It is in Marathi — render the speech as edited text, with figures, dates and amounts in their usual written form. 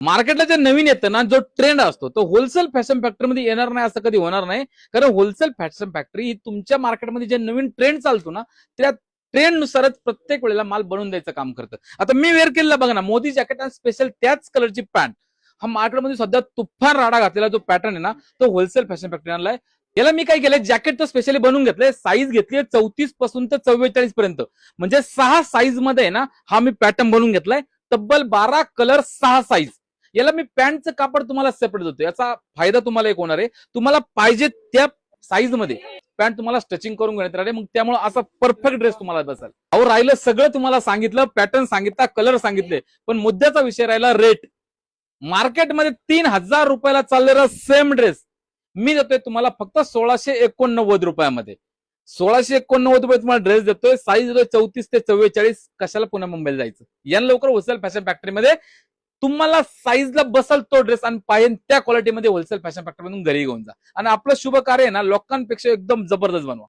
मार्केटला जे नवीन येतं ना, जो ट्रेंड असतो तो होलसेल फॅशन फॅक्टरीमध्ये येणार नाही असं कधी होणार नाही. कारण होलसेल फॅशन फॅक्टरी ही तुमच्या मार्केटमध्ये जे नवीन ट्रेंड चालतो ना, त्या ट्रेंड नुसारच प्रत्येक वेळेला माल बनवून द्यायचं काम करतं. आता मी वेअर केलेला बघा ना, मोदी जॅकेट आणि स्पेशल त्याच कलरची पॅन्ट, हा मार्केटमध्ये सध्या तुफान राडा घातलेला जो पॅटर्न आहे ना, तो होलसेल फॅशन फॅक्टरी आणलाय. याला मी काय केलंय, जॅकेट तर स्पेशली बनवून घेतलंय. साईज घेतली 34 पासून तर 44 पर्यंत, म्हणजे 6 साईज मध्ये ना हा मी पॅटर्न बनवून घेतलाय. तब्बल 12 कलर, 6 साईज. याला मी पॅन्टचं कापड तुम्हाला सेपरेट देतो. याचा फायदा तुम्हाला एक होणार आहे, तुम्हाला पाहिजे त्या साईज मध्ये पॅन्ट तुम्हाला स्टिचिंग करून घेण्यात राहिले, मग त्यामुळे असा परफेक्ट ड्रेस तुम्हाला बसेल. अहो राहिलं सगळं तुम्हाला सांगितलं, पॅटर्न सांगितला, कलर सांगितले, पण मुद्द्याचा विषय राहिला रेट. मार्केटमध्ये 3000 रुपयाला चाललेला सेम ड्रेस मी देतोय तुम्हाला फक्त 1689 रुपयामध्ये. 1689 रुपये तुम्हाला ड्रेस देतोय, साईज देतोय 34 ते 44. कशाला पुणे मुंबईला जायचं? या लवकर होलसेल फॅशन फॅक्टरीमध्ये तुम्हाला साईजला बसल तो ड्रेस आणि पाहिजे त्या क्वालिटीमध्ये होलसेल फॅशन फॅक्टरीमधून घरी घेऊन जा. आणि आपलं शुभ कार्य आहे ना, लोकांपेक्षा एकदम जबरदस्त बनवा.